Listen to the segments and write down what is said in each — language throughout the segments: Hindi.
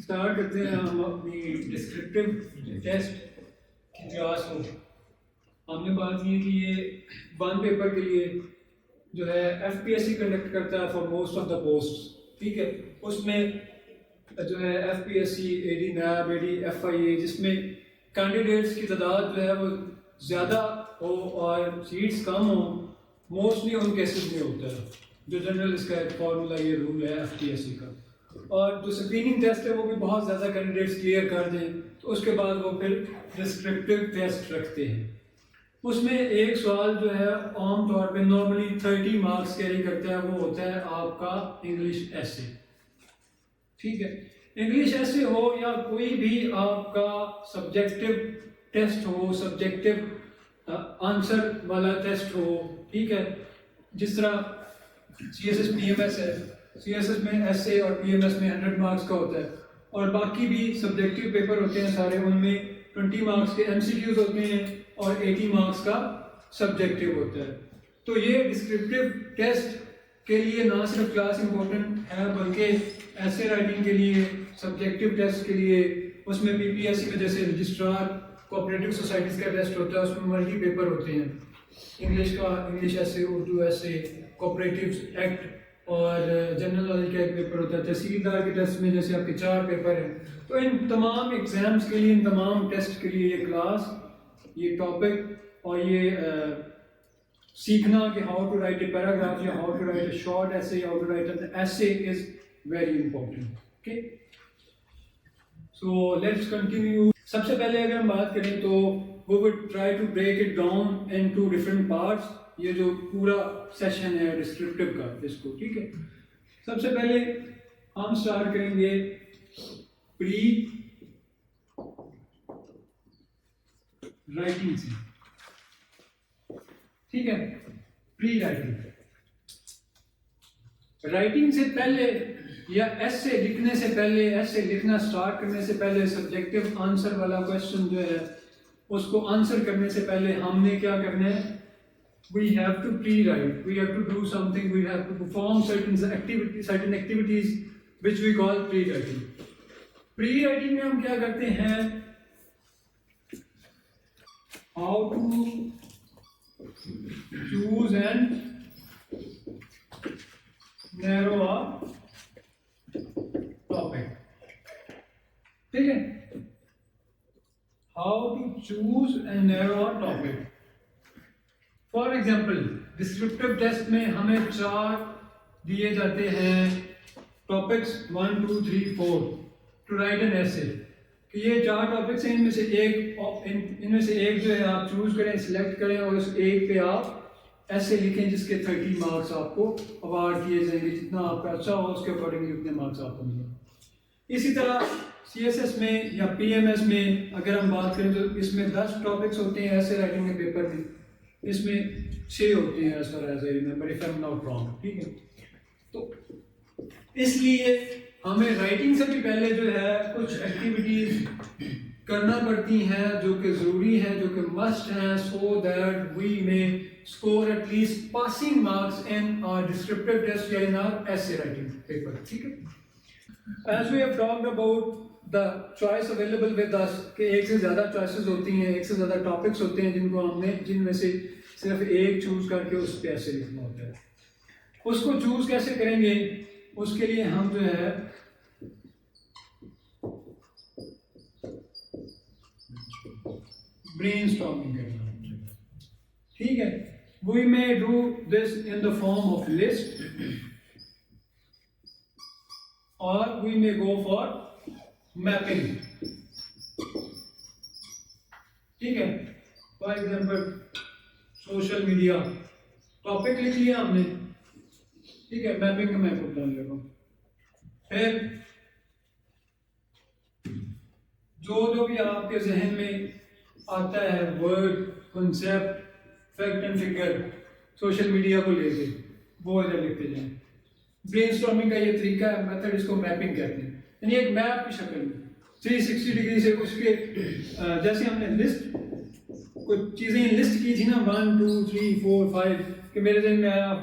स्टार्ट करते हैं हम अपनी डिस्क्रिप्टिव टेस्ट की क्लास को। हमने बात की कि ये वन पेपर के लिए जो है एफपीएससी कंडक्ट करता है for most of the post, ठीक है। उसमें जो है एफपीएससी, एडी नैब, एडी एफआईए, जिसमें कैंडिडेट्स की तादाद जो है वो ज़्यादा हो और सीट्स कम हो, मोस्टली उन केसेस में होता है। जो जनरल इसका एक फॉर्मूला, ये रूल है एफपीएससी का। और जो स्क्रीनिंग टेस्ट है वो भी बहुत ज़्यादा कैंडिडेट्स क्लियर कर दें तो उसके बाद वो फिर डिस्क्रिप्टिव टेस्ट रखते हैं। उसमें एक सवाल जो है आम तौर पे नॉर्मली 30 मार्क्स कैरी करता है, वो होता है आपका इंग्लिश एसे, ठीक है। इंग्लिश एसे हो या कोई भी आपका सब्जेक्टिव टेस्ट हो, सब्जेक्टिव आंसर वाला टेस्ट हो, ठीक है। जिस तरह सीएसएस पीएमएस है, सीएसएस में एसए और पीएमएस में 100 मार्क्स का होता है, और बाकी भी सब्जेक्टिव पेपर होते हैं सारे, उनमें 20 मार्क्स के एमसीक्यूज होते हैं और 80 मार्क्स का सब्जेक्टिव होता है। तो ये डिस्क्रिप्टिव टेस्ट के लिए ना सिर्फ क्लास इंपॉर्टेंट है बल्कि ऐसे राइटिंग के लिए, सब्जेक्टिव टेस्ट के लिए, उसमें पीपीएससी में जैसे रजिस्ट्रार कोऑपरेटिव सोसाइटीज़ का टेस्ट होता है, उसमें मल्टी पेपर होते हैं। इंग्लिश का इंग्लिश ऐसे, उर्दू ऐसे, कोऑपरेटिव एक्ट और जनरल नॉलेज का एक पेपर होता है। तहसीलदार के टेस्ट में जैसे आपके 4 पेपर हैं। तो इन तमाम एग्जाम्स के लिए, इन तमाम टेस्ट के लिए ये क्लास, ये टॉपिक और ये सीखना कि how to write a paragraph या how to write a short essay, how to write an essay is very important, okay. So let's continue. सबसे पहले अगर हम बात करें तो we would try to break it down into different parts. ये जो पूरा सेशन है डिस्क्रिप्टिव का, इसको, ठीक है। सबसे पहले हम स्टार्ट करेंगे प्री राइटिंग से, ठीक है। प्री राइटिंग, राइटिंग से पहले या ऐसे लिखने से पहले, ऐसे लिखना स्टार्ट करने से पहले, सब्जेक्टिव आंसर वाला क्वेश्चन जो है उसको आंसर करने से पहले हमने क्या करना है? We have to pre-write. We have to do something. We have to perform certain activities which we call pre-writing. Pre-writing में हम क्या करते हैं? How to choose and narrow a topic. ठीक है? How to choose and narrow a topic. For example descriptive test में हमें 4 दिए जाते हैं टॉपिक्स 1, 2, 3, 4 टू राइट एन ऐसे, कि ये 4 टॉपिक्स हैं, इनमें से एक जो है आप चूज करें, सिलेक्ट करें और उस एक पे आप ऐसे लिखें जिसके 30 मार्क्स आपको अवार्ड किए जाएंगे। जितना आपका अच्छा हो उसके अकॉर्डिंगली उतने मार्क्स आपको मिलेंगे। इसी तरह सीएसएस में या पीएमएस में अगर हम बात करें तो इसमें 10 टॉपिक्स होते हैं ऐसे राइटिंग के पेपर में, इसमें 6 होते हैं as far as I remember, if I am not wrong, ठीक है। तो इसलिए हमें राइटिंग से भी पहले जो है कुछ एक्टिविटीज करना पड़ती हैं जो कि ज़रूरी हैं, जो कि मस्ट हैं, so that we may score at least passing marks in our descriptive test या in our essay writing paper, ठीक है। As we have talked about the choice available with us, कि एक से ज़्यादा चॉइसेस होती हैं, एक से ज़्यादा टॉपिक्स होते हैं जिनको हमने, जिनमें से सिर्फ एक चूज करके उस पे ऐसे लिखना होता है। उसको चूज कैसे करेंगे? उसके लिए हम जो है ब्रेनस्टॉर्मिंग करना, ठीक है। We may do this in the form of list और we may go for mapping, ठीक है। For example social media topic लिख लिया हमने, ठीक है, मैपिंग का मैप डाल लेगा। फिर जो भी आपके जहन में आता है word, concept, fact and figure social media को लेके, वो इधर लिखते जाएं। ब्रेनस्टॉर्मिंग का ये तरीका है, मेथड, इसको मैपिंग कहते हैं। यानी एक मैप की शक्ल में 360 डिग्री से उसके जैसे हमने लिस्ट कुछ चीज़ें लिस्ट की थी ना, 1, 2, 3, 4, 5, कि मेरे दिन में आया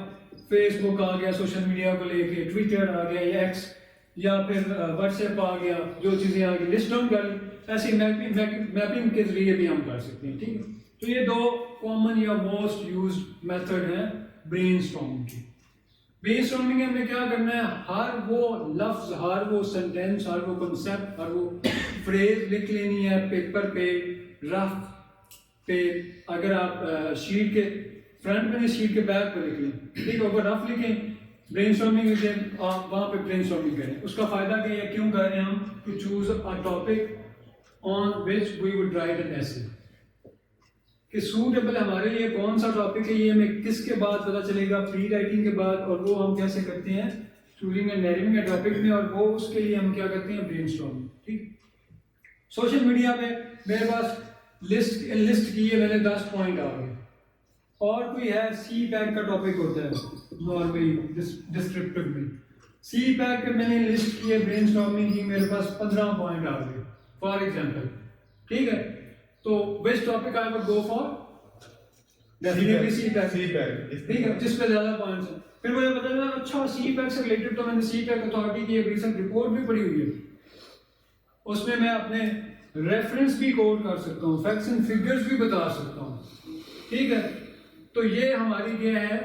फेसबुक आ गया सोशल मीडिया को लेके, ट्विटर आ गया या एक्स, या फिर व्हाट्सएप आ गया, जो चीज़ें आ गई लिस्ट डाउन कर ली, ऐसी मैपिंग के जरिए भी हम कर सकते हैं। ठीक है, तो ये दो कॉमन या मोस्ट यूज्ड मेथड हैं ब्रेनस्टॉर्मिंग की। ब्रेनस्टॉर्मिंग में हमने क्या करना है, हर वो लफ्ज, हर वो सेंटेंस, हर वो कॉन्सेप्ट, हर वो फ्रेज लिख लेनी है पेपर पे, रफ पे। अगर आप शीट के फ्रंट में नहीं, शीट के बैक पर लिख लें, ठीक है, ऊपर रफ लिखें, ब्रेनस्टॉर्मिंग आप वहाँ पे ब्रेनस्टॉर्मिंग करें। उसका फायदा क्या है, क्यों कर रहे हैं हम, to choose a topic on which we would write an essay, कि सूटेबल हमारे लिए कौन सा टॉपिक है, ये हमें किसके बाद पता चलेगा, प्री राइटिंग के बाद, और वो हम कैसे करते हैं चूजिंग एंड नैरोइंग के टॉपिक में, और वो उसके लिए हम क्या करते हैं ब्रेनस्टॉर्मिंग। ठीक, सोशल मीडिया पे मेरे पास लिस्ट की है मैंने, 10 पॉइंट आ गए, और कोई है सी पैक का टॉपिक होता है नॉर्मली डिस्क्रिप्टिव में, सी पैक के मैंने लिस्ट की है ब्रेनस्टॉर्मिंग की, मेरे पास 15 पॉइंट आ गए फॉर एग्जांपल। ठीक है, तो which topic I would go for, definitely CPEC, ठीक है, जिस पे ज्यादा पॉइंट्स हैं। फिर मुझे पता चला अच्छा सी पैक से रिलेटेड, तो मैंने सी पैक अथॉरिटी की एक रिसेंट रिपोर्ट भी पढ़ी हुई है, उसमें मैं अपने रेफरेंस भी कोट कर सकता हूँ, फैक्ट्स एंड फिगर्स भी बता सकता हूँ। ठीक है, तो ये हमारी क्या है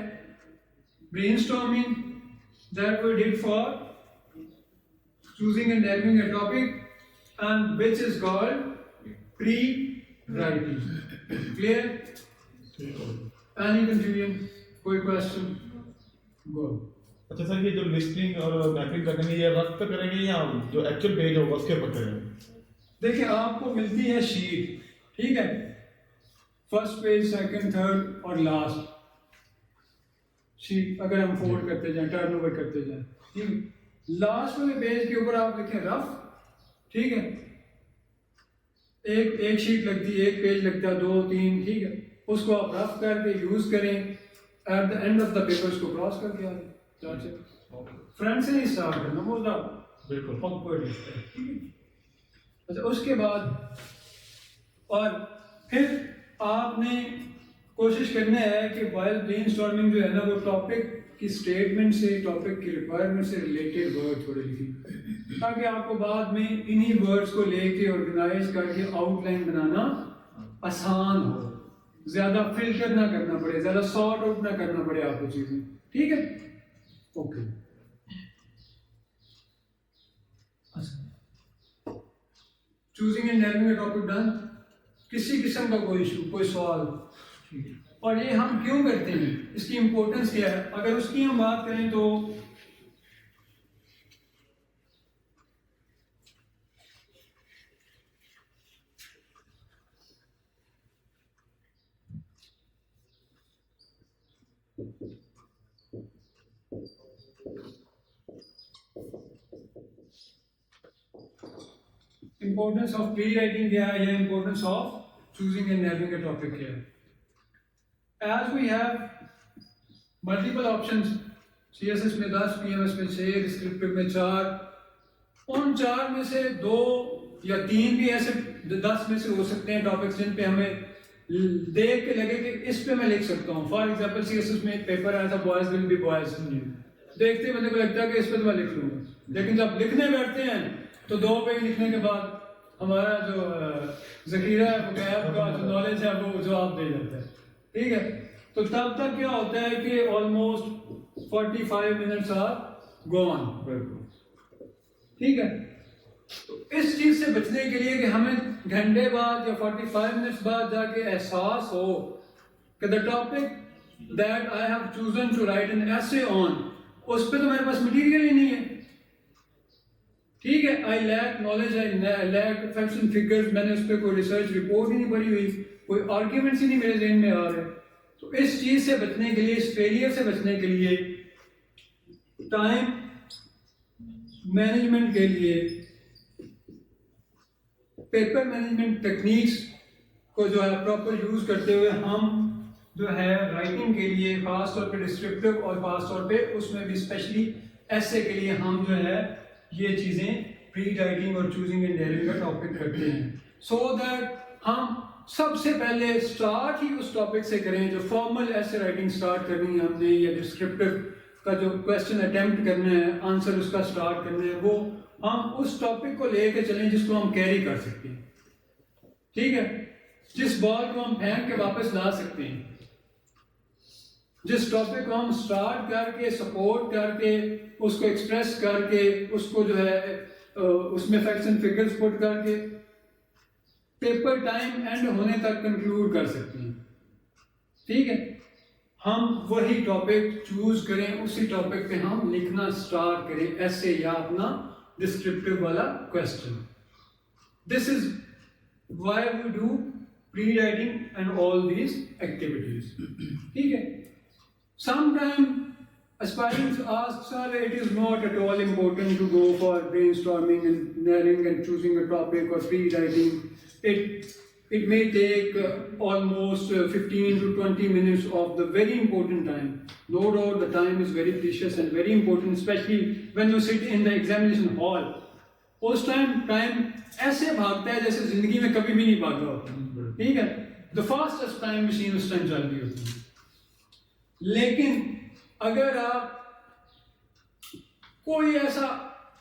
brainstorming that we did for choosing and narrowing a topic, and which is called pre writing. Clear? Any confusion, कोई क्वेश्चन? गो। अच्छा सर, ये जो लिस्टिंग और मैपिंग करेंगे, ये रफ पे करेंगे या जो एक्चुअल पेज होगा उसके ऊपर करेंगे? देखिए, आपको मिलती है शीट, ठीक है, फर्स्ट पेज, सेकंड, थर्ड और लास्ट शीट, अगर हम फोल्ड करते जाएं, टर्न ओवर करते जाएं, ठीक, लास्ट वाले पेज के ऊपर आप लिखें रफ। ठीक है, एक शीट लगती है, एक पेज लगता है, 2 3, ठीक है, उसको आप रफ करके यूज करें, at the end of the paper उसको क्रॉस करके आ जाए। फ्रंट से नहीं स्टार्ट करना, वो बिल्कुल ऑकवर्ड लगता है। ठीक है, अच्छा, उसके बाद और फिर आपने कोशिश करना है कि वाइल ब्रेनस्टॉर्मिंग जो है ना, वो टॉपिक की स्टेटमेंट से, टॉपिक की रिक्वायरमेंट से रिलेटेड वर्ड थोड़े लिखें, ताकि आपको बाद में इन्हीं वर्ड्स को लेके ऑर्गेनाइज करके आउटलाइन बनाना आसान हो, ज्यादा फिल्टर ना करना पड़े, ज्यादा सॉर्ट आउट ना करना पड़े आपको चीजें। ठीक है, okay. Choosing and narrowing a topic done. किसी किस्म का कोई इशू, कोई सवाल? और ये हम क्यों करते हैं, इसकी इंपॉर्टेंस क्या है, अगर उसकी हम बात करें तो इंपॉर्टेंस ऑफ प्री राइटिंग क्या है, या importance of choosing and narrowing a topic क्या है। As we have multiple options, CSS में 10, PMS में 6, डिस्क्रिप्टिव में 4, उन 4 में से 2 या 3 भी ऐसे 10 में से हो सकते हैं टॉपिक्स जिन पे हमें देख के लगे कि इस पे मैं लिख सकता हूँ। फॉर एग्जाम्पल CSS में एक पेपर आया था, बॉयज विल बी बॉयज, देखते बंदे को लगता है कि इस पे तो मैं लिख लूँगा, लेकिन जब लिखने बैठते हैं तो 2 पेज लिखने के बाद हमारा जो जखीरा है, वोकैब का जो नॉलेज है, वो जवाब दे जाता है। ठीक है, तो तब तक क्या होता है कि ऑलमोस्ट 45 मिनट्स आर गॉन। ठीक है, तो इस चीज से बचने के लिए कि हमें घंटे बाद या 45 मिनट्स बाद जाके एहसास हो कि the topic that I have chosen to write an essay on, उस पर तो मेरे पास मटीरियल ही नहीं है। ठीक है, I lack knowledge, I lack facts and figures, मैंने उस पर कोई रिसर्च रिपोर्ट ही नहीं पढ़ी हुई, कोई आर्ग्यूमेंट्स ही नहीं मेरे ज़हन में आ रहे। तो इस चीज से बचने के लिए, इस फेलियर से बचने के लिए, टाइम मैनेजमेंट के लिए, पेपर मैनेजमेंट टेक्निक्स को जो है प्रॉपर यूज करते हुए हम जो है राइटिंग के लिए, खास तौर पे डिस्क्रिप्टिव और खास तौर पे उसमें भी स्पेशली ऐसे के लिए हम जो है ये चीजें प्री राइटिंग और चूजिंग एंड नैरोइंग का टॉपिक करते हैं, सो दैट हम सबसे पहले स्टार्ट ही उस टॉपिक से करें जो फॉर्मल ऐसे राइटिंग स्टार्ट करनी है हमने, या डिस्क्रिप्टिव का जो क्वेश्चन अटेम्प्ट करना है, आंसर उसका स्टार्ट करना है, वो हम उस टॉपिक को लेके चलें जिसको हम कैरी कर सकते हैं। ठीक है, जिस बॉल को हम फेंक के वापस ला सकते हैं, जिस टॉपिक को हम स्टार्ट करके सपोर्ट करके उसको एक्सप्रेस करके उसको जो है उसमें फैक्ट्स एंड फिगर्स पुट करके पेपर टाइम एंड होने तक कंक्लूड कर सकते हैं। ठीक है, हम वही टॉपिक चूज करें, उसी टॉपिक पे हम लिखना स्टार्ट करें, ऐसे या अपना डिस्क्रिप्टिव वाला question. This is why we do pre writing and all these activities. ठीक है, sometimes aspirants ask, sir, it is not at all important to go for brainstorming and narrowing and choosing a topic or pre-writing. It may take almost 15 to 20 minutes of the very important time. No doubt the time is very precious and very important, especially when you sit in the examination hall. उस टाइम ऐसे भागता है जैसे जिंदगी में कभी भी नहीं भागा होता। ठीक है, the fastest time machine उस टाइम चल रही होती है। लेकिन अगर आप कोई ऐसा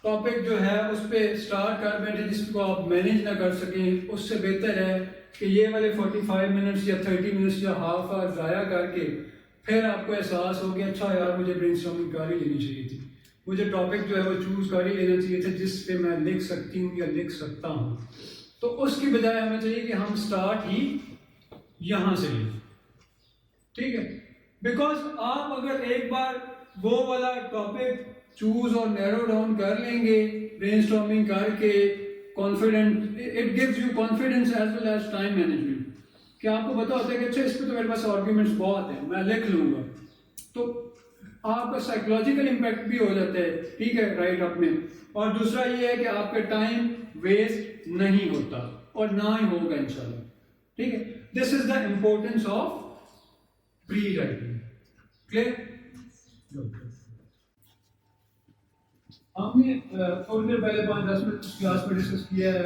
टॉपिक जो है उस पर स्टार्ट कर बैठे जिसको आप मैनेज ना कर सकें, उससे बेहतर है कि ये वाले 45 मिनट्स या 30 मिनट्स या हाफ आवर ज़ाया करके फिर आपको एहसास हो गया, अच्छा यार मुझे ब्रेनस्टॉर्मिंग कर ही लेनी चाहिए थी, मुझे टॉपिक जो है वो चूज़ कर ही लेना चाहिए था जिस पे मैं लिख सकती हूँ या लिख सकता हूँ। तो उसकी बजाय हमें चाहिए कि हम स्टार्ट ही यहाँ से लें। ठीक है, बिकॉज आप अगर एक बार वो वाला टॉपिक चूज और नैरो डाउन कर लेंगे ब्रेनस्टॉर्मिंग करके, confident, it gives you confidence as well as time management, कि आपको पता होता है कि अच्छा इस पे तो मेरे पास आर्ग्यूमेंट्स बहुत हैं, मैं लिख लूंगा, तो आपका साइकोलॉजिकल इम्पैक्ट भी हो जाता है। ठीक है, राइट अप में। और दूसरा ये है कि आपका टाइम वेस्ट नहीं होता और ना ही होगा इंशाल्लाह। ठीक है, this is the importance of pre writing. Clear? हमने थोड़ी देर पहले 5-10 मिनट क्लास में डिस्कस किया है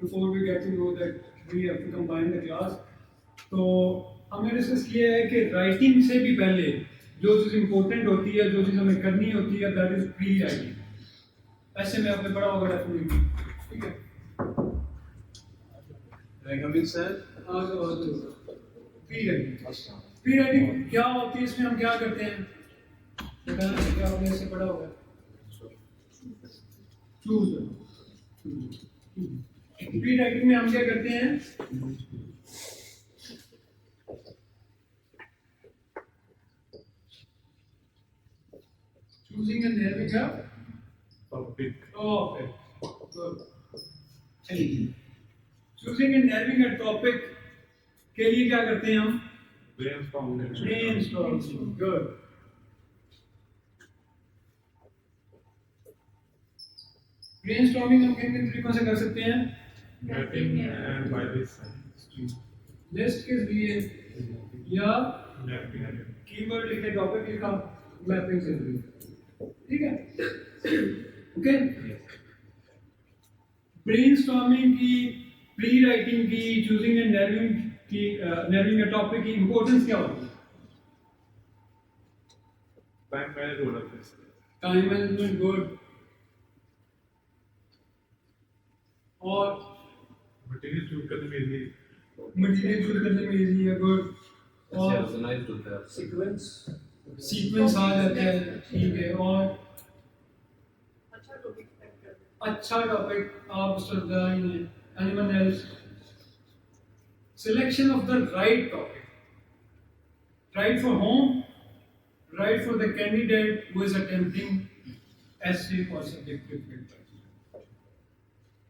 before we get to know that we have to combine the class. तो हमने डिस्कस किया है कि राइटिंग से भी पहले जो चीज़ इंपॉर्टेंट होती है, जो चीज़ हमें करनी होती है, दैट इज प्री राइटिंग। ऐसे में आपने पढ़ा होगा डेफिनेटली। ठीक है, प्री राइटिंग। प्री राइटिंग क्या होती है, इसमें हम क्या करते हैं, क्या आपने ऐसे पढ़ा होगा, चूज। प्री राइटिंग में हम क्या करते हैं, choosing and narrowing a topic. Choosing and narrowing a topic के लिए क्या करते हैं हम, ब्रेनस्टॉर्मिंग। गुड। ब्रेनस्टॉर्मिंग हम किन किन तरीकों से कर सकते हैं, mapping and by this list के लिए या कीवर्ड लिखे, टॉपिक लिखा, मैपिंग से जरिए। ठीक है, ओके। ब्रेनस्टॉर्मिंग की, प्री राइटिंग की, चूजिंग एंड नैरोइंग की, नैरोइंग अ टॉपिक की इंपॉर्टेंस क्या होती है? Time management, time management, good. और मटेरियल चूज करने में इजी, मटेरियल चूज करने में इजी है, गुड। और ऑर्गेनाइज्ड होता है, सीक्वेंस आ जाता है। ठीक है, और अच्छा टॉपिक आप उस पर बताएंगे। Animal else, selection of the right topic, write for home, write for the candidate who is attempting essay और सब्जेक्टिव पेपर।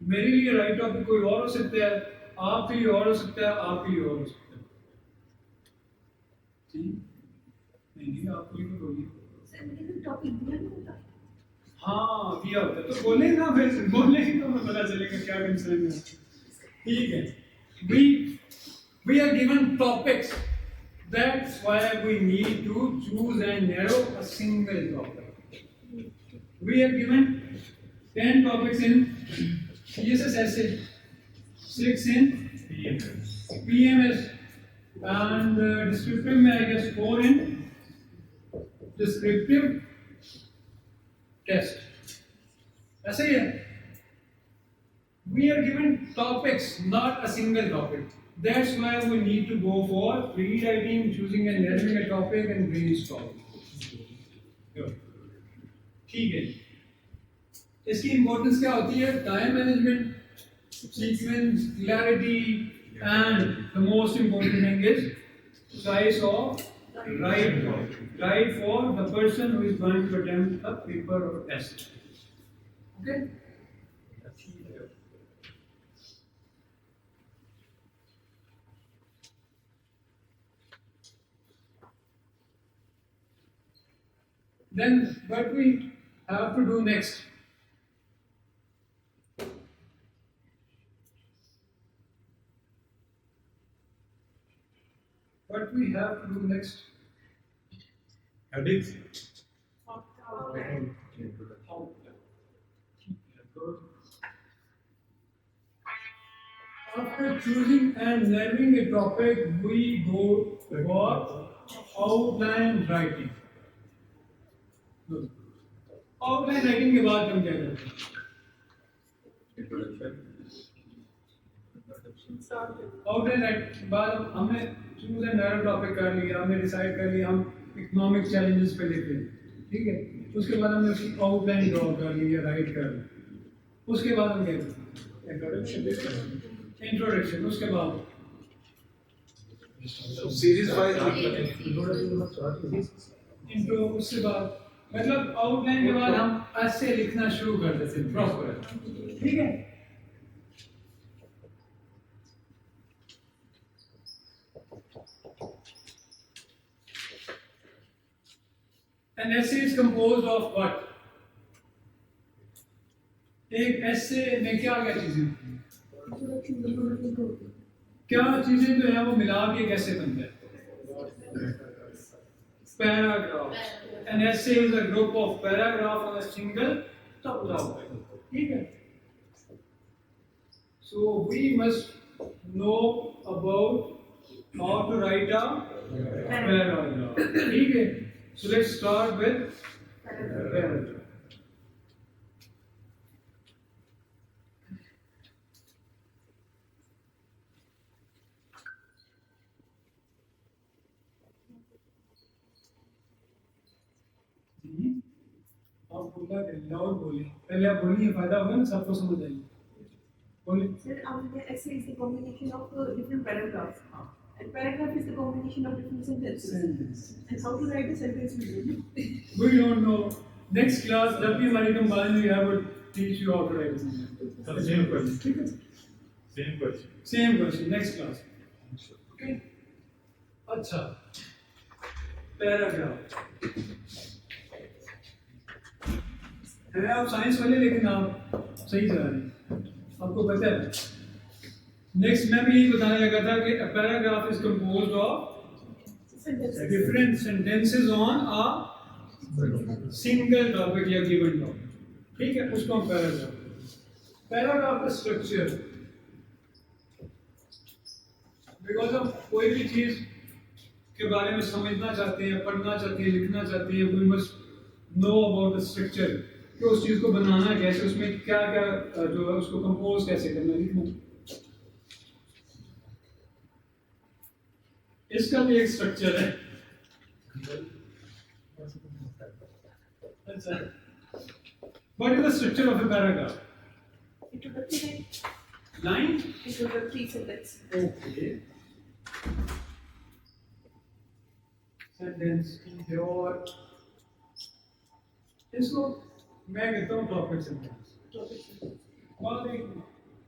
मेरे लिए राइट टॉपिक कोई और हो सकता है, आप के लिए और हो सकता है, आप के लिए और हो सकता है। ठीक नहीं, आपके लिए बोलिए। टॉपिक दिया नहीं होता, हाँ दिया होता है, तो बोले ना, फिर बोले ही तो पता चलेगा क्या कंसर्न है। ठीक है, we are given topics, that's why we need to choose and narrow a single topic. We are given 10 topics in CSS essay, 6 in PMS, and descriptive में I guess 4 in descriptive test. ऐसे ही है. We are given topics, not a single topic. That's why we need to go for rewriting, choosing and narrowing a topic and brainstorming. ठीक है. इसकी इम्पोर्टेंस क्या होती है? Time management, sequence, clarity, and the most important thing is choice of right for the person who is going to attempt a paper or test. Okay. Then what we have to do next? What we have to do next? Headings. After choosing and narrowing a topic, we go for outline writing. Outline writing के बाद हम क्या करते हैं? आउटलाइन राइट के बाद हमने चूज एंड नैरो टॉपिक कर लिया, हमने डिसाइड कर लिया हम इकोनॉमिक चैलेंजेस पे लिख रहे हैं, ठीक है. उसके बाद हमने उसकी आउटलाइन ड्रॉ कर ली या राइट कर ली. उसके बाद हम क्या करते हैं? इंट्रोडक्शन. उसके बाद Series wise. इंट्रो. उसके बाद मतलब आउटलाइन के बाद हम ऐसे लिखना शुरू कर देते हैं प्रॉपर, ठीक है. An essay is composed of what? एक essay में क्या क्या चीजें होती हैं? क्या चीजें जो है वो मिला के एक essay बनता है? Paragraph. An essay is a group of paragraph on a single topic. ठीक है? So we must know about how to write a paragraph. ठीक है? So let's start with paragraph. आप बोला लाउड बोले, पहले आप बोलिए, फायदा होगा ना, सबको समझ आएगी. बोलिए. Sir, the essay is the combination of different paragraphs. And paragraph is the combination of different sentences. And how to write a sentence we don't know. We don't know. Next class, जब भी हमारी कंबाइन हुई है, वो teach you how to write a sentence. Same question. ठीक है? Same question. Same question. Next class. Okay. अच्छा. Paragraph. है आप साइंस वाले, लेकिन आप सही जा रहे हैं, आपको पता है. नेक्स्ट मैं भी यही बताने लगा था कि a paragraph is composed of different sentences on a single topic या given topic. ठीक है, उसको हम पैराग्राफ का स्ट्रक्चर. बिकॉज हम कोई भी चीज के बारे में समझना चाहते हैं, पढ़ना चाहते हैं, लिखना चाहते हैं, we must know about the structure, कि उस चीज को बनाना कैसे, उसमें क्या क्या जो है उसको कंपोज कैसे करना, लिखना. इसका भी एक स्ट्रक्चर है. अच्छा, what is the structure of a paragraph? It would be line. it would be 3 sentences. Okay. Sentence और इसको मैं कहता हूँ topic sentence.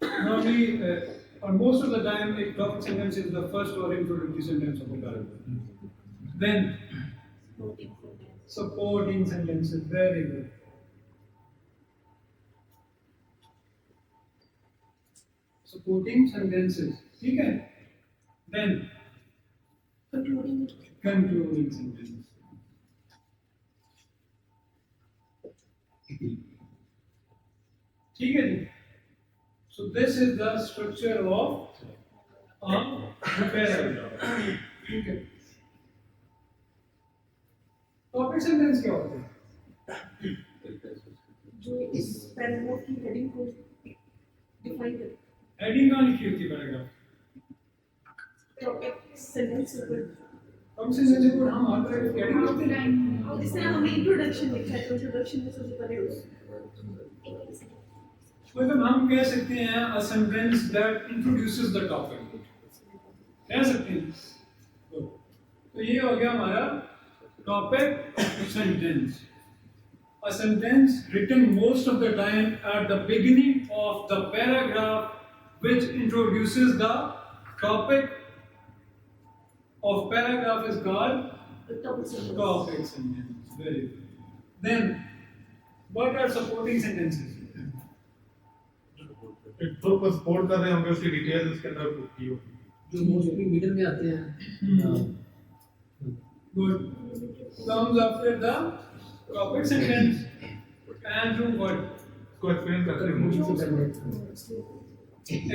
Normally, or most of the time, a topic sentence is the first or introductory sentence of a paragraph. Then, supporting sentences, very good. Supporting sentences, ठीक है? Then, concluding sentences. ठीक है जी. So this is the structure of a paragraph. ठीक है. टॉपिक सेंटेंस क्या होते हैं? जो इस पैराग्राफ की हेडिंग को डिफाइन करते हेडिंग कहाँ लिखी होती है पैराग्राफ? टॉपिक सेंटेंस ऊपर टॉपिक सेंटेंस को हम हर तरह की हेडिंग करते हैं। जिस तरह हमने इंट्रोडक्शन लिखा है तो इंट्रोडक्शन में सबसे पहले उस मतलब हम कह सकते हैं a sentence that introduces the topic, कह सकते हैं। तो ये हो गया हमारा topic sentence. A sentence written most of the time at the beginning of the paragraph which introduces the topic of paragraph is called topic sentence topic sentence. Very good. Then, what are supporting sentences? तो को सपोर्ट कर रहे होंगे उसकी डिटेल्स इसके अंदर की होगी जो मोस्टली मिडिल में आते हैं Good. Comes after the topic sentence and to what? इसको एक्सप्लेन करते हैं कंक्लूजन से पहले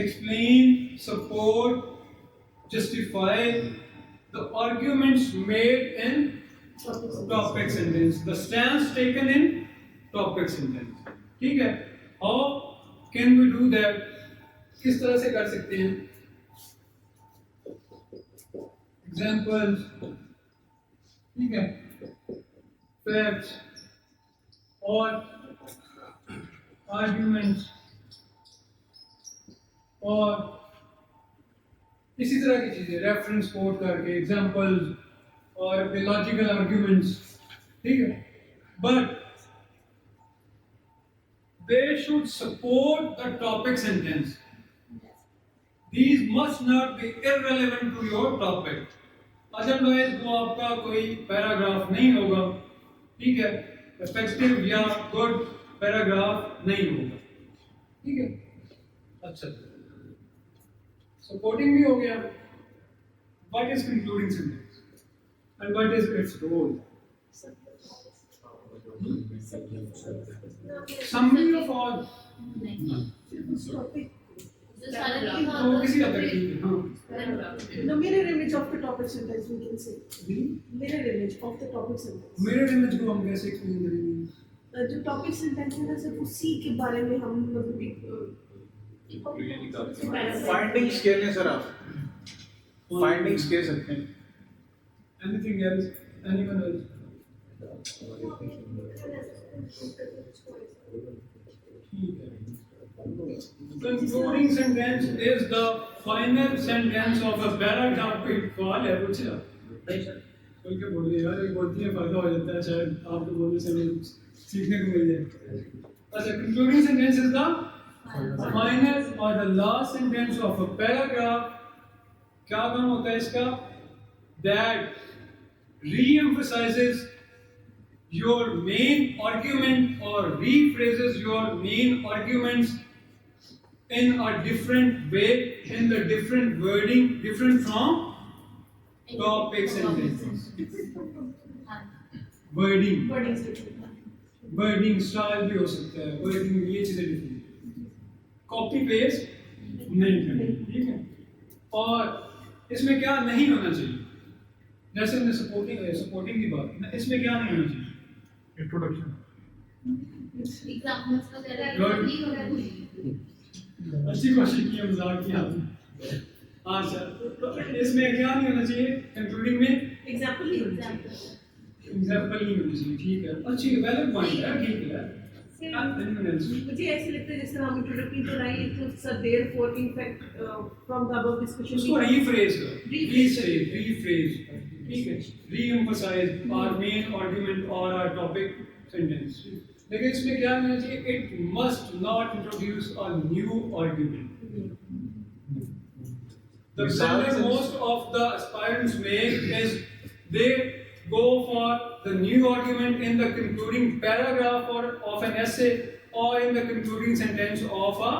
Explain, support, justify the arguments made in topic sentence. The stance taken in topic sentence. ठीक है? How can we do that? किस तरह से कर सकते हैं? Examples. ठीक है? Facts और arguments और इसी तरह की चीजें रेफरेंस कोट करके एग्जांपल्स और लॉजिकल आर्ग्यूमेंट्स, ठीक है, but they should support the topic sentence. These must not be irrelevant to your topic, otherwise वो आपका कोई पैराग्राफ नहीं होगा, ठीक है, इफेक्टिव या गुड पैराग्राफ नहीं होगा, ठीक है। अच्छा, सपोर्टिंग भी हो गया। What is concluding sentence and what is its role? Summary of all, topic तो किसी हद तक ठीक है। हाँ, the mirror image of the topic sentence we can say mirror image of the topic sentence मेरे इमेज को हम कैसे एक्सप्लेन करेंगे? जो टॉपिक सेंटेंस है ना सिर्फ उसी के बारे में हम मतलब फाइंडिंग्स कह लें सर, आप फाइंडिंग्स कह सकते हैं। Anything else, anyone else? ठीक है। Concluding sentence is the final sentence of a paragraph. सवाल है कुछ? नहीं सर कोई क्या बोल रही है यार, एक बोलती है फायदा हो जाता है, शायद आपको बोलने से हमें कुछ सीखने को मिल जाए। अच्छा, concluding sentence is the final or the last sentence of a paragraph. क्या काम होता है इसका? That re-emphasizes your main argument or rephrases your main arguments in a different way, in the different wording, different from topic sentences. Wording, wording style भी हो सकता है, wording ये चीजें डिफरेंट, कॉपी पेस्ट नहीं करनी, ठीक है। और इसमें क्या नहीं होना चाहिए, जैसे हमने सपोर्टिंग की बात की ना, इसमें क्या नहीं होना चाहिए? इंट्रोडक्शन एग्जाम्पल्स वगैरह नहीं हो रहा है। अच्छी कोशिश की, मजाक किया आपने। हाँ सर, तो इसमें क्या नहीं होना चाहिए? कंक्लूडिंग में एग्जांपल ही एग्जांपल नहीं होनी चाहिए, ठीक है, अच्छी वैलिड पॉइंट है, ठीक है। मुझे ऐसे लगता है जिस तरह हम इंट्रोडक्टरी तो राइट तो sir therefore in fact from the above discussion उसको रीफ्रेज रीफ्रेज, ठीक है, रीएम्फसाइज आवर मेन आर्गुमेंट और आवर टॉपिक सेंटेंस। लेकिन इसमें क्या होना चाहिए? It must not introduce a new argument. The mistake most of the aspirants make is they go for the new argument in the concluding paragraph or of an essay or in the concluding sentence of a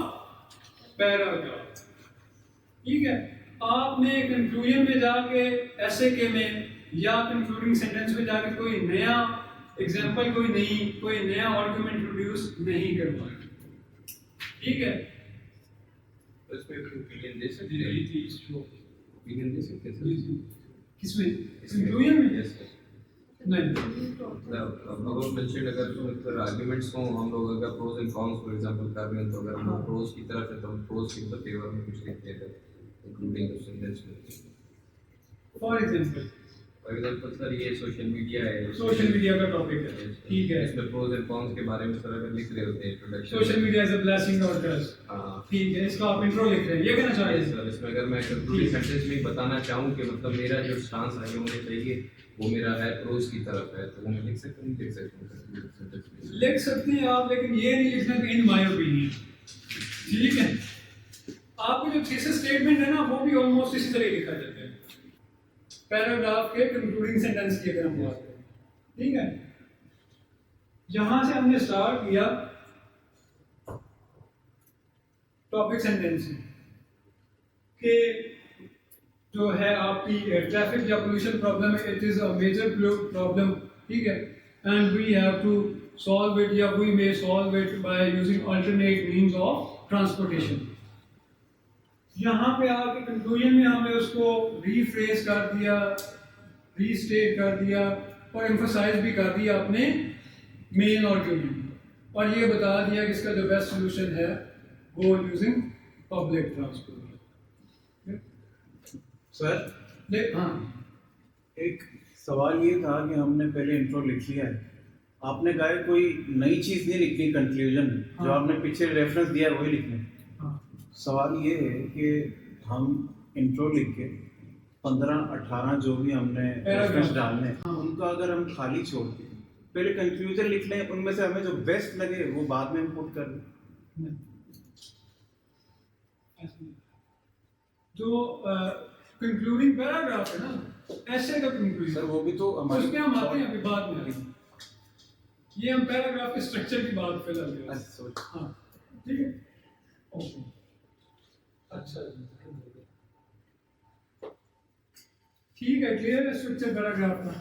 paragraph. ठीक है, आपने कंक्लूजन में जाके ऐसे के में या कंक्लूडिंग सेंटेंस में जाके कोई नया एग्जांपल, कोई नया आर्गुमेंट इंट्रोड्यूस नहीं कर पाए, ठीक है। उसमें ओपिनियन दे सकते हैं, ओपिनियन दे सकते हैं किसमें? कंक्लूजन में? Yes sir. नहीं अब mentioned अगर arguments को हम लोग अगर pros and cons for example कर रहे हैं तो अगर हम pros की तरफ है तो हम pros की favor में कुछ लिखते हैं including the sentence में for example for example sir ये social media है सोशल मीडिया का टॉपिक है, ठीक है, इसमें pros and cons के बारे में सर अगर लिख रहे होते हैं introduction social media is a blessing और कर्स, हाँ ठीक है, इसका आप इंट्रो लिख रहे हैं, ये कहना चाह रहे हैं सर इसमें अगर मैं concluding sentence में बताना चाहूँ कि मतलब मेरा जो stance आगे होने चाहिए वो मेरा है pros की तरफ है तो वो मैं लिख सकता हूँ लिख सकता हूँ लिख सकते हैं आप, लेकिन ये नहीं लिखना कि इन माय ओपिनियन, ठीक है। आपको जो थीसिस स्टेटमेंट है ना वो भी ऑलमोस्ट इसी तरह लिखा जाता है, पैराग्राफ के कंक्लूडिंग सेंटेंस की अगर हम बात करें, ठीक है। यहां से हमने स्टार्ट किया टॉपिक सेंटेंस के जो है आपकी ट्रैफिक या पोल्यूशन प्रॉब्लम है, it is a major problem, ठीक है, and we have to solve it या we may solve it by using alternate means of transportation. यहाँ पे आके कंक्लूजन में हमने उसको रीफ्रेज कर दिया, रीस्टेट कर दिया और एम्फसाइज भी कर दिया अपने मेन आर्गुमेंट, और ये बता दिया कि इसका जो बेस्ट सोल्यूशन है गो यूजिंग पब्लिक ट्रांसपोर्ट। सर हाँ, एक सवाल ये था कि हमने पहले इंट्रो लिख लिया है, आपने कहा है कोई नई चीज नहीं लिखनी कंक्लूजन में, जो हाँ। आपने पीछे रेफरेंस दिया है वही लिखना है। हाँ, सवाल ये है कि हम इंट्रो लिख के 15-18 जो भी हमने रेफरेंस डालने हैं, हाँ। उनको अगर हम खाली छोड़ के पहले कंक्लूजन लिख लें, उनमें से हमें जो बेस्ट लगे वो बाद में हम पुट कर लें। जो कंक्लूडिंग पैराग्राफ है ना, ऐसे का कंक्लूजन, सर वो भी तो हमारी उसमें हम आते हैं अभी बाद में, ये हम पैराग्राफ के स्ट्रक्चर की बात फिलहाल कर रहे हैं। अच्छा, हाँ, ठीक है, ओके, अच्छा, ठीक है, क्लियर है स्ट्रक्चर पैराग्राफ का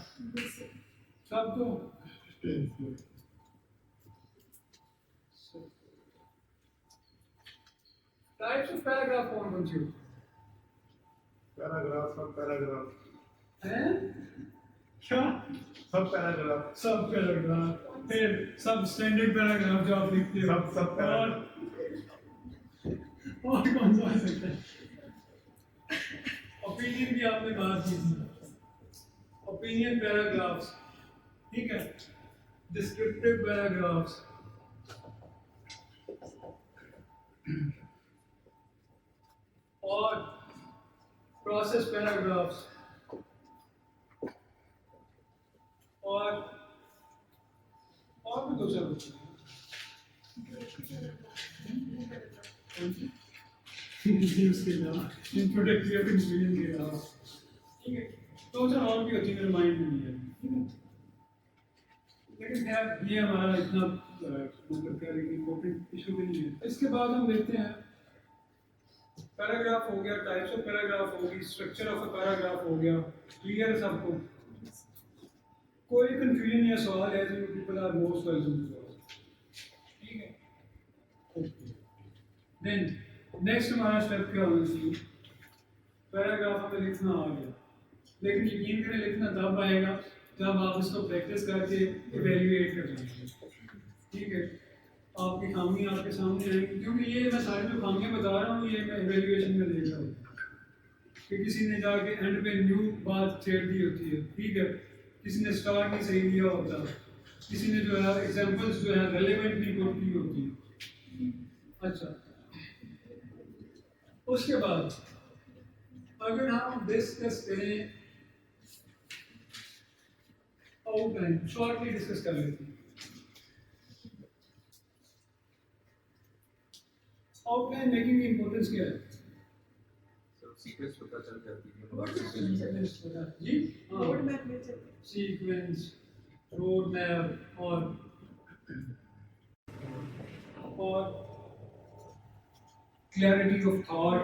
सबको। टाइप्स ऑफ पैराग्राफ कौन कौन सी होती पैराग्राफ सब पैराग्राफ हैं? क्या? सब पैराग्राफ सब पैराग्राफ, फिर सब स्टैंडर्ड पैराग्राफ जो आप लिखते हो, सब पैराग्राफ। और कौन सा आ सकता है? ओपिनियन की आपने बात की थी, ओपिनियन पैराग्राफ्स, ठीक है, डिस्क्रिप्टिव पैराग्राफ्स, और प्रोसेस पैराग्राफ्स, और भी दो चार होते हैं। उसके अलावा इंट्रोडक्टरी और कंक्लूजन के अलावा, ठीक है, दो चार और भी होती है, मेरे माइंड में नहीं है, ठीक है, लेकिन खैर ये हमारा इतना मतलब क्या है इम्पोर्टेंट इशू भी नहीं है। इसके बाद हम देखते हैं पैराग्राफ हो गया, टाइप्स ऑफ पैराग्राफ होगी, स्ट्रक्चर ऑफ अ पैराग्राफ हो गया, क्लियर है सबको? कोई कंफ्यूजन या सवाल है जो people are most welcome to, ठीक है, ओके। देन नेक्स्ट हमारा स्टेप क्या होना चाहिए? पैराग्राफ हमें लिखना आ गया, लेकिन यकीन करें लिखना तब आएगा जब आप इसको प्रैक्टिस करके इवेल्युएट कर लेंगे, ठीक है, आपकी खामियां आपके सामने आएंगी, क्योंकि ये मैं सारी जो खामियां बता रहा हूँ ये मैं इवेल्युएशन में देख रहा हूँ कि किसी ने जाके एंड पे न्यू बात छेड़ दी होती है, ठीक है, किसी ने स्टार्ट नहीं सही दिया होता, किसी ने जो है एग्जांपल्स जो है रेलेवेंट नहीं पुट की होती है। अच्छा, उसके बाद अगर हम डिस्कस करें आउटलाइन, शॉर्टली डिस्कस कर लेते हैं। आउटलाइन मेकिंग की इंपॉर्टेंस क्या है? सब सीक्वेंस पता चल जाती है जी हाँ, रोड मैप में चलते हैं। सीक्वेंस, रोड मैप और clarity of thought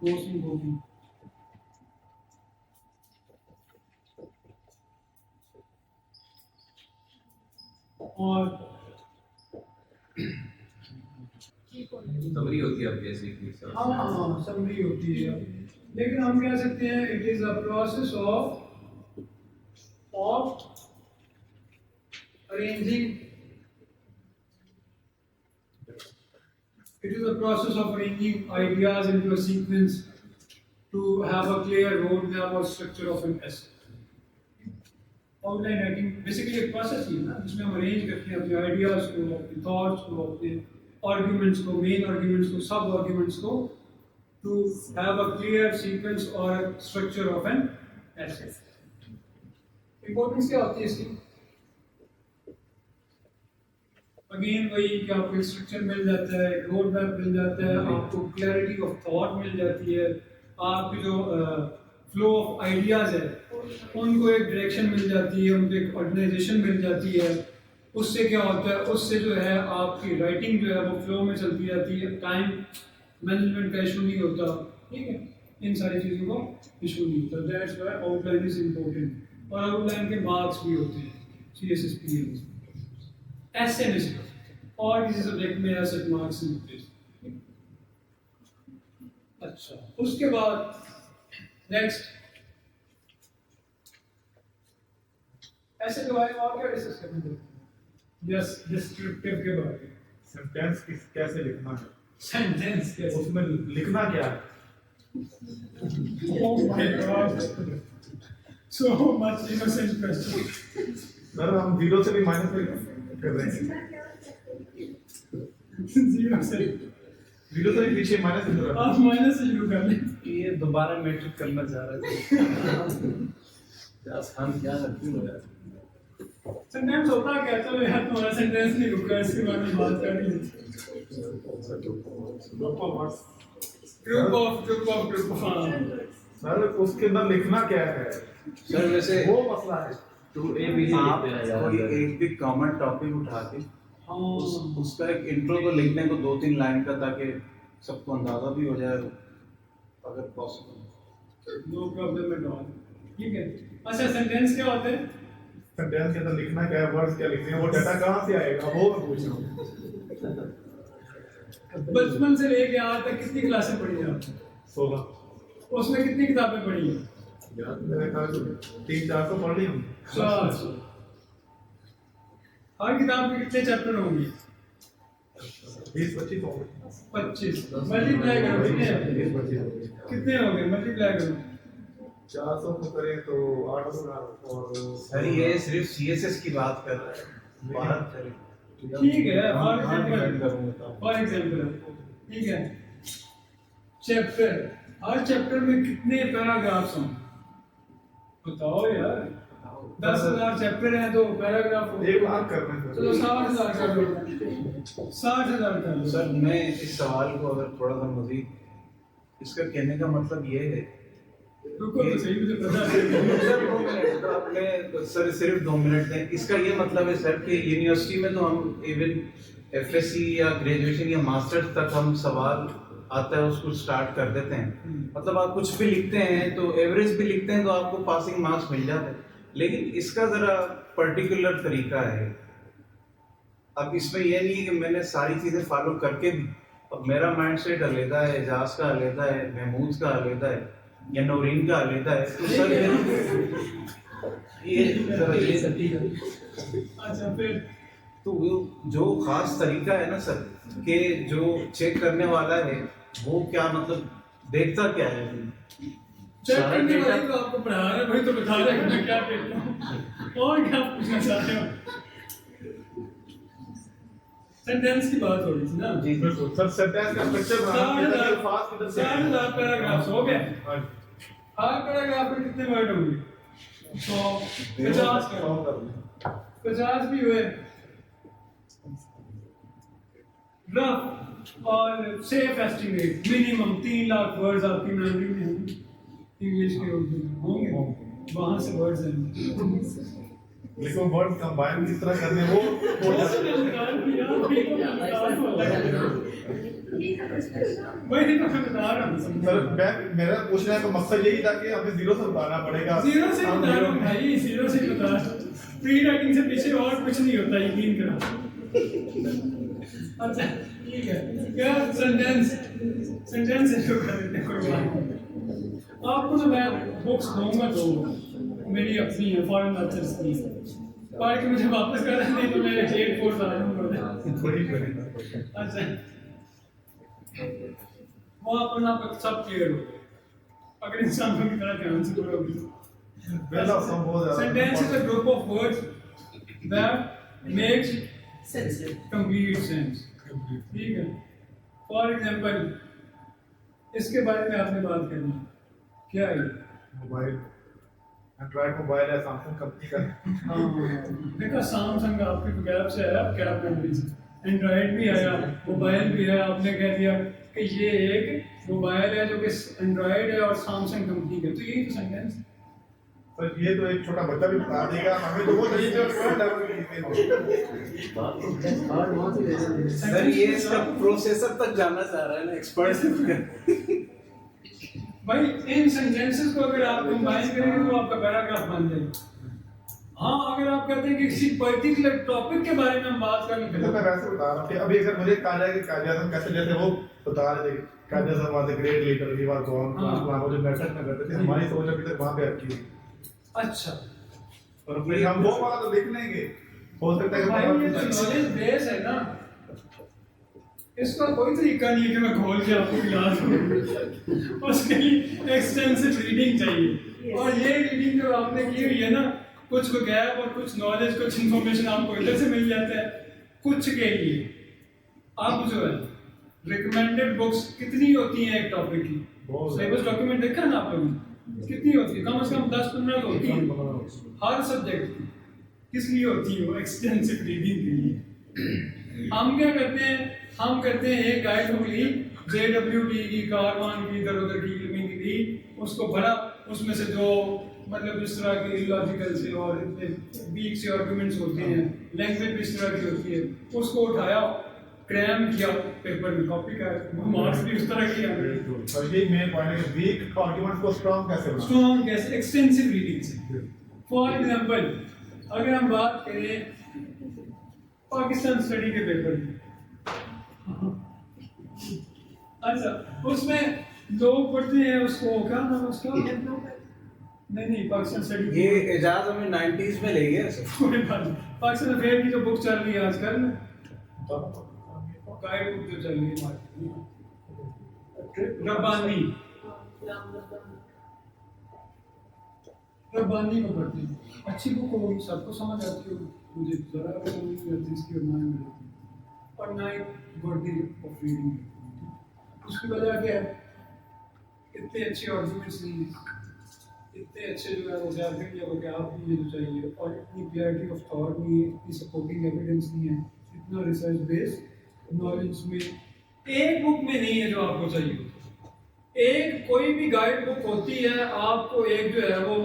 most important. और समरी होती है आपकी ऐसी की सर हाँ समरी होती है, लेकिन हम कह सकते हैं it is a process of arranging. It is a process of arranging ideas into a sequence to have a clear roadmap or structure of an essay. Outline writing basically एक process ही है ना, जिसमें हम arrange करते हैं अपने ideas को, अपने thoughts को, अपने arguments को, main arguments को, sub arguments को, to have a clear sequence or a structure of an essay. Importance क्या होती है इसकी? Again वही कि आपको स्ट्रक्चर मिल जाता है, रोड मैप मिल जाता है, आपको क्लैरिटी ऑफ थॉट मिल जाती है, आपकी जो फ्लो ऑफ आइडियाज है उनको एक डायरेक्शन मिल जाती है, उनको एक ऑर्गेनाइजेशन मिल जाती है। उससे क्या होता है, उससे जो है आपकी राइटिंग जो है वो फ्लो में चलती जाती है, टाइम मैनेजमेंट का इशू नहीं होता, ठीक है, इन सारी चीज़ों का इशू नहीं होता। That's why outline is important. और आउटलाइन के मार्क्स भी होते हैं CSSP ऐसे में से और किसी सब्जेक्ट में ऐसे मार्क्स नहीं होते। अच्छा, उसके बाद नेक्स्ट ऐसे के बारे में और क्या डिस्कस करना चाहते हैं? यस, डिस्क्रिप्टिव के बारे में। सेंटेंस कैसे लिखना है, सेंटेंस कैसे, उसमें लिखना क्या है? Oh my God, so much innocent question. Sir हम 0 से भी माइनस कर रहे हैं, 0 से 0 से भी पीछे माइनस कर रहे हैं। आप माइनस से शुरू कर लें। ये दोबारा मैट्रिक करना चाह रहे थे। खान क्या करती हो यार? सेंटेंस होता क्या? चलो यार तुम्हारा सेंटेंस नहीं रुका, इसके बारे में बात कर लेते। ग्रुप ऑफ सर उसके अंदर लिखना क्या है सर वैसे वो मसला है। आप कोई एक भी कॉमन टॉपिक उठा के उसका एक इंट्रो तो लिखने को 2-3 लाइन का, ताकि सबको अंदाजा भी हो जाए अगर possible. No problem at all, ठीक है। अच्छा, सेंटेंस क्या होते हैं? सेंटेंस के अंदर लिखना क्या है, वर्ड्स क्या लिखने हैं, वो डाटा कहाँ से आएगा वो मैं पूछ रहा हूँ। बचपन से लेके आज तक कितनी क्लासें पढ़ी हैं आपने? 16। उसमें कितनी किताबें पढ़ी हैं? यार मेरे ख्याल से 3-4 तो पढ़ ली हम। 400। हर किताब के कितने चैप्टर होंगे? 20-25 होंगे। 25 मल्टीप्लाई करो, कितने हो गए? मल्टीप्लाई करो, 400 को करें तो 800 और सर ये सिर्फ CSS की बात कर रहा है, बात करें ठीक है। करूँगा फॉर एग्जाम्पल, ठीक है, चैप्टर, हर चैप्टर में कितने पैराग्राफ्स हों? बताओ यार, 10,000 चैप्टर हैं तो पैराग्राफ हो 1 लाख कर रहे हैं। चलो 60,000 कर लो, 60,000 कर लो। सर मैं इस सवाल को अगर थोड़ा सा मजीद, इसका कहने का मतलब ये है, रुको तो सही, मुझे पता है। सर 2 मिनट तो आपने, सर सिर्फ 2 मिनट दें। इसका ये मतलब है सर कि यूनिवर्सिटी में तो हम इवन FSC या ग्रेजुएशन या मास्टर्स तक हम सवाल आता है उसको स्टार्ट कर देते हैं। मतलब आप कुछ भी लिखते हैं तो एवरेज भी लिखते हैं तो आपको पासिंग मार्क्स मिल जाते हैं, लेकिन इसका ज़रा पर्टिकुलर तरीका है। अब इसमें यह नहीं है कि मैंने सारी चीज़ें फॉलो करके भी, अब मेरा माइंड सेट अलग है, एजाज का अलग है, महमूद का अलग है या नौरीन का अलग है, तो सर ये अच्छा, फिर तो वो जो खास तरीका है ना सर, कि जो चेक करने वाला है वो क्या मतलब देखता क्या है, चेक करने वाले तो आपको पढ़ा रहे हैं, भाई तो बता रहे हैं मैं क्या कहता हूँ और क्या पूछना चाहते हो। सेंटेंस की बात हो रही थी ना जी बिल्कुल सर। सेंटेंस का स्ट्रक्चर बनाना है, अल्फाज किधर से आए? 60,000 पैराग्राफ्स हो गए। हर पैराग्राफ में कितने वर्ड होंगे? 100, 50 भी हुए। रफ और safe estimate minimum 3 lakh words आपकी मेमोरी में होंगे, इंग्लिश के उर्दू में होंगे, वहां से वर्ड्स आएंगे। लेकिन वर्ड कंबाइन किस तरह करने वो वही तो मैं बता रहा हूँ सर। मेरा पूछने का मकसद यही था कि हमें 0 से बताना पड़ेगा। 0 से बता रहा हूँ भाई, 0 से बता रहा हूँ। प्री राइटिंग से पीछे और कुछ नहीं होता, यकीन करो। अच्छा ठीक है, क्या सेंटेंस से शुरू कर देते हैं, कोई बात नहीं। आपको तो मैं बुक्स दूंगा तो मेरी अपनी है, फॉरेन लेक्चर्स की, पढ़ के मुझे वापस कर नहीं तो मैं एयर फोर्स आ जाऊंगा। वही करेगा। अच्छा, वो अपना सब क्लियर हो गया अगर इंसानों की तरह ध्यान से पढ़ोगे। पहला सम बहुत ज्यादा Sentence is a group of words that makes Sense. complete sense. ठीक है। For example, इसके बारे में आपने बात करनी है। क्या है? मोबाइल, एंड्रॉइड मोबाइल है सैमसंग कंपनी का। हाँ, देखा सैमसंग आपके गैप से आया, क्या कंपनी से एंड्रॉइड भी आया, मोबाइल भी है। आपने कह दिया कि ये एक मोबाइल है जो कि एंड्रॉइड है और सैमसंग कंपनी का, तो यही तो सेंटेंस है। सर ये तो एक छोटा बच्चा भी बता देगा, हमें तो वो नहीं जो फ्रंट लेवल की चीजें और वहाँ से ले जाते हैं। सर ये इसका प्रोसेसर तक जाना चाह रहा है ना एक्सपर्ट। भाई इन सेंटेंसेस को अगर आप कंबाइन करेंगे तो आपका पैराग्राफ बन जाएगा। हाँ, अगर आप कहते हैं कि किसी पर्टिकुलर टॉपिक के बारे में हम बात करें तो मैं वैसे बता रहा हूँ कि अभी अगर मुझे कहा जाए कि कायदे आज़म कैसे, जैसे वो बता रहे थे Quaid-e Azam was a great leader, he was gone, वो जो बैठक में करते थे, हमारी सोच अभी तक वहाँ पे अटकी है। अच्छा, और फिर हम वो वाला तो लिख लेंगे, हो सकता है कि भाई ये तो नॉलेज बेस है ना, इसका कोई तरीका नहीं है कि मैं खोल के आपको याद करूँ। उसके लिए एक्सटेंसिव रीडिंग चाहिए, और ये रीडिंग जो आपने की हुई है ना, कुछ को गैप और कुछ नॉलेज, कुछ इन्फॉर्मेशन आपको इधर से मिल जाता है। कुछ के लिए आप जो है रिकमेंडेड बुक्स कितनी होती हैं एक टॉपिक की, सिलेबस डॉक्यूमेंट देखा ना आप लोगों ने, कितनी होती है? कम से कम 10-15 तो होती है हर सब्जेक्ट की। किस लिए होती है वो? एक्सटेंसिव रीडिंग के लिए। हम क्या करते हैं, हम करते हैं एक गाइड बुक ली, JWT की, कारवान की, इधर उधर की इल्मी की ली, उसको भरा, उसमें से जो मतलब इस तरह के इलॉजिकल से और इतने वीक से आर्गुमेंट्स होते हैं, लैंग्वेज भी इस तरह की होती है, उसको उठाया, क्रैम किया, पेपर में कॉपी कर, मार्क्स भी उस तरह की आ गए। और ये मेन पॉइंट है कि वीक आर्गुमेंट को स्ट्रांग कैसे बनाना। स्ट्रॉन्ग कैसे? एक्सटेंसिव रीडिंग से। फॉर एग्जांपल, अगर हम बात करें पाकिस्तान स्टडी के पेपर की, अच्छा, उसमें लोग पढ़ते हैं उसको, क्या नाम है उसका? नहीं, पाकिस्तान स्टडी। ये एजाज हमें 90s में ले गया सर। कोई बात नहीं। पाकिस्तान अफेयर की जो बुक चल रही है आजकल, गाइड बुक जो चल रही है मार्केट में, रब्बानी को पढ़ते हैं। अच्छी बुक होगी, सबको समझ आती होगी, मुझे जरा भी समझ नहीं आती इसकी, और ना ही मिलती, और ना ही वर्दी ऑफ रीडिंग। उसकी वजह क्या है? इतने अच्छे आर्गुमेंट्स नहीं है, इतने अच्छे जो है वो ग्राफिक या वोकैब नहीं है जो चाहिए, और इतनी क्लैरिटी ऑफ थॉट नहीं है, इतनी सपोर्टिंग एविडेंस नहीं है, इतना रिसर्च बेस्ड नॉलेज में एक बुक में नहीं है जो आपको चाहिए। एक कोई भी गाइड बुक होती है, आपको एक जो है वो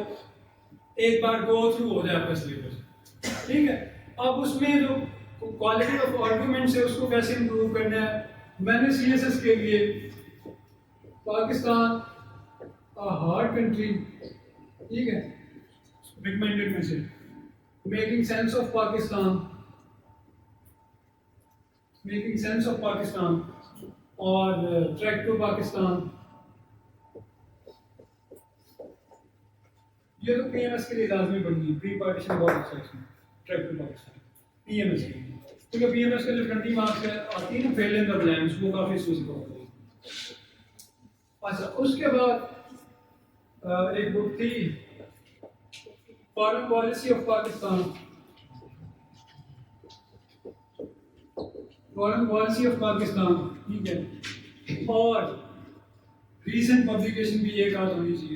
एक बार गो थ्रू हो जाए आपका सिलेबस, ठीक है। अब उसमें जो क्वालिटी ऑफ आर्गुमेंट्स है उसको कैसे इंप्रूव करना है। मैंने CSS के लिए पाकिस्तान हार्ड कंट्री, ठीक है, रिकमेंडेड में से मेकिंग सेंस ऑफ पाकिस्तान और ट्रैक टू पाकिस्तान, ये तो PMS के लिए लाजमी पढ़नी है। प्री पार्टीशन बहुत अच्छा है, ट्रैक टू पाकिस्तान PMS के लिए, क्योंकि PMS के लिए 20 मार्क्स आती है ना, फेल इन द ब्लैंक्स, वो काफी सूझता है। अच्छा, उसके बाद एक बुक थी फॉरेन पॉलिसी ऑफ पाकिस्तान, ठीक है, और रीसेंट पब्लिकेशन भी एक आध होनी चाहिए।